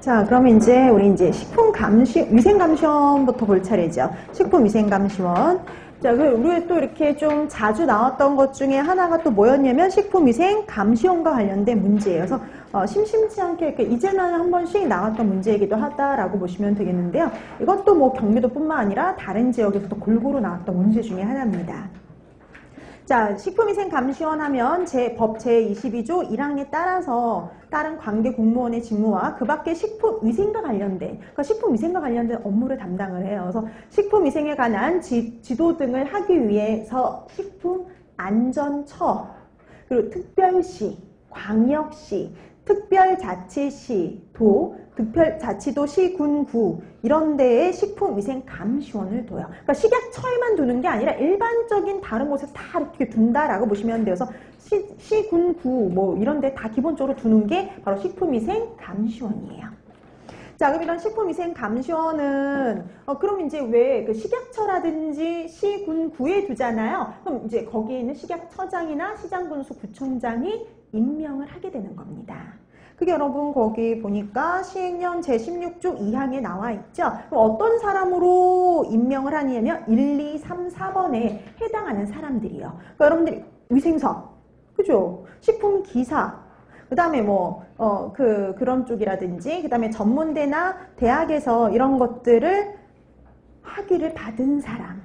자, 그러면 이제 우리 이제 위생감시원부터 볼 차례죠. 식품위생감시원. 자, 우리 또 이렇게 좀 자주 나왔던 것 중에 하나가 또 뭐였냐면 식품위생감시원과 관련된 문제예요. 그래서 심심치 않게 이렇게 이제는 한 번씩 나왔던 문제이기도 하다라고 보시면 되겠는데요. 이것도 뭐 경기도뿐만 아니라 다른 지역에서도 골고루 나왔던 문제 중에 하나입니다. 자, 식품위생감시원 하면 법 제22조 1항에 따라서 다른 관계 공무원의 직무와 그 밖에 식품위생과 관련된, 그러니까 식품위생과 관련된 업무를 담당을 해요. 그래서 식품위생에 관한 지도 등을 하기 위해서 식품안전처, 그리고 특별시, 광역시, 특별자치시, 특별자치도 시군구 이런 데에 식품위생감시원을 둬요. 그러니까 식약처에만 두는 게 아니라 일반적인 다른 곳에 다 이렇게 둔다라고 보시면 돼요. 그래서 시군구 뭐 이런 데 다 기본적으로 두는 게 바로 식품위생감시원이에요. 자, 그럼 이런 식품위생감시원은 그럼 이제 왜 그 식약처라든지 시군구에 두잖아요. 그럼 이제 거기에 있는 식약처장이나 시장군수 구청장이 임명을 하게 되는 겁니다. 그게 여러분 거기 보니까 시행령 제16조 2항에 나와 있죠. 그럼 어떤 사람으로 임명을 하냐면 1, 2, 3, 4번에 해당하는 사람들이요. 그러니까 여러분들이 위생사, 그죠? 식품기사, 그 다음에 그런 쪽이라든지, 그 다음에 전문대나 대학에서 이런 것들을 학위를 받은 사람,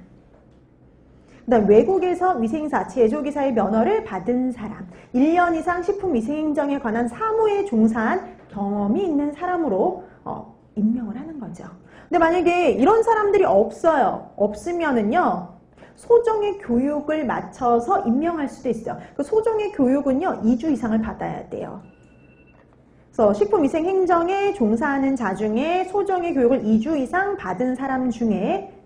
그 다음 외국에서 위생사, 제조기사의 면허를 받은 사람, 1년 이상 식품위생행정에 관한 사무에 종사한 경험이 있는 사람으로 임명을 하는 거죠. 근데 만약에 이런 사람들이 없으면은요, 소정의 교육을 마쳐서 임명할 수도 있어요. 그 소정의 교육은요, 2주 이상을 받아야 돼요. 그래서 식품위생행정에 종사하는 자 중에 소정의 교육을 2주 이상 받은 사람 중에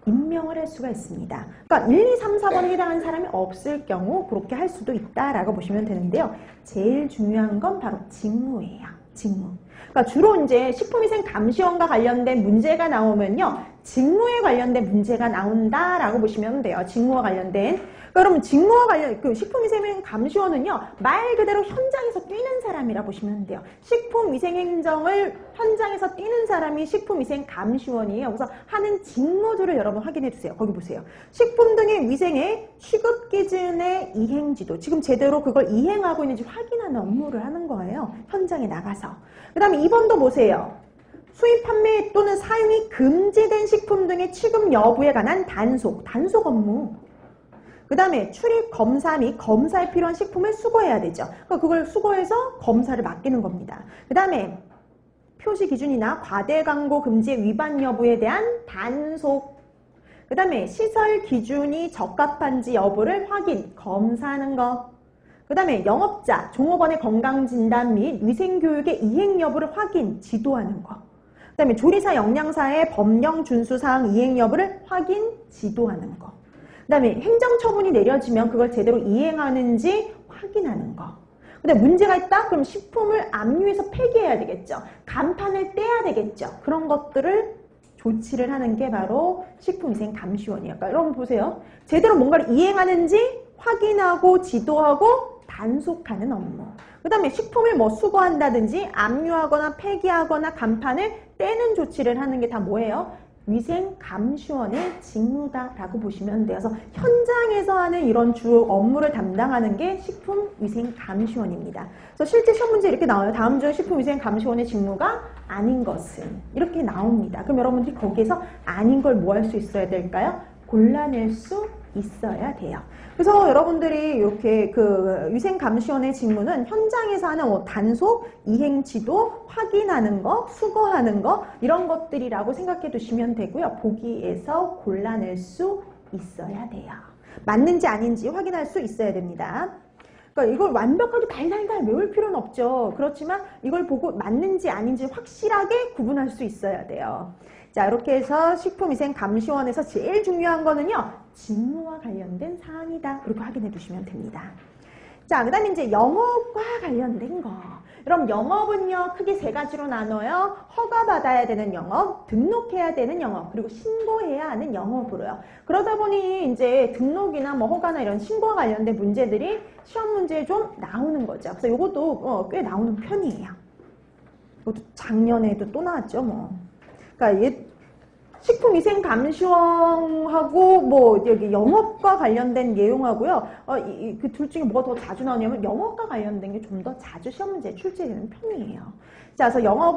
임명을 할 수가 있습니다. 그러니까 1, 2, 3, 4번에 해당하는 사람이 없을 경우 그렇게 할 수도 있다라고 보시면 되는데요. 제일 중요한 건 바로 직무예요. 직무. 그러니까 주로 이제 식품위생감시원과 관련된 문제가 나오면요. 직무에 관련된 문제가 나온다라고 보시면 돼요. 직무와 관련된. 그러면 직무와 관련, 식품위생감시원은요, 말 그대로 현장에서 뛰는 사람이라 보시면 돼요. 식품위생행정을 현장에서 뛰는 사람이 식품위생감시원이에요. 그래서 하는 직무들을 여러분 확인해 주세요. 거기 보세요. 식품 등의 위생의 취급기준의 이행지도. 지금 제대로 그걸 이행하고 있는지 확인하는 업무를 하는 거예요. 현장에 나가서. 그 다음에 2번도 보세요. 수입, 판매 또는 사용이 금지된 식품 등의 취급 여부에 관한 단속 업무. 그 다음에 출입 검사 및 검사에 필요한 식품을 수거해야 되죠. 그러니까 그걸 수거해서 검사를 맡기는 겁니다. 그 다음에 표시 기준이나 과대 광고 금지의 위반 여부에 대한 단속. 그 다음에 시설 기준이 적합한지 여부를 확인, 검사하는 것. 그 다음에 영업자, 종업원의 건강진단 및 위생교육의 이행 여부를 확인, 지도하는 것. 그 다음에 조리사, 영양사의 법령 준수사항 이행 여부를 확인, 지도하는 것. 그 다음에 행정처분이 내려지면 그걸 제대로 이행하는지 확인하는 거. 근데 문제가 있다? 그럼 식품을 압류해서 폐기해야 되겠죠. 간판을 떼야 되겠죠. 그런 것들을 조치를 하는 게 바로 식품위생감시원이에요. 그러니까 여러분 보세요. 제대로 뭔가를 이행하는지 확인하고 지도하고 단속하는 업무. 그 다음에 식품을 수거한다든지 압류하거나 폐기하거나 간판을 떼는 조치를 하는 게 다 뭐예요? 위생감시원의 직무다라고 보시면 돼요. 그래서 현장에서 하는 이런 주 업무를 담당하는 게 식품위생감시원입니다. 그래서 실제 시험 문제 이렇게 나와요. 다음 중 식품위생감시원의 직무가 아닌 것은 이렇게 나옵니다. 그럼 여러분들이 거기에서 아닌 걸 뭐 할 수 있어야 될까요? 골라낼 수 있어야 돼요. 그래서 여러분들이 이렇게 그 위생감시원의 직무는 현장에서 하는 단속, 이행지도, 확인하는 거, 수거하는 거 이런 것들이라고 생각해 두시면 되고요. 보기에서 골라낼 수 있어야 돼요. 맞는지 아닌지 확인할 수 있어야 됩니다. 그러니까 이걸 완벽하게 달달달 외울 필요는 없죠. 그렇지만 이걸 보고 맞는지 아닌지 확실하게 구분할 수 있어야 돼요. 자, 이렇게 해서 식품위생감시원에서 제일 중요한 거는요, 직무와 관련된 사항이다. 이렇게 확인해 두시면 됩니다. 자, 그 다음에 이제 영업과 관련된 거. 그럼 영업은요, 크게 세 가지로 나눠요. 허가받아야 되는 영업, 등록해야 되는 영업, 그리고 신고해야 하는 영업으로요. 그러다 보니 이제 등록이나 허가나 이런 신고와 관련된 문제들이 시험 문제에 좀 나오는 거죠. 그래서 이것도 꽤 나오는 편이에요. 이것도 작년에도 또 나왔죠, 뭐. 그러니까 식품위생감시원하고 뭐 여기 영업과 관련된 내용하고요. 그 둘 중에 뭐가 더 자주 나오냐면 영업과 관련된 게 좀 더 자주 시험 문제에 출제되는 편이에요. 자, 그래서 영업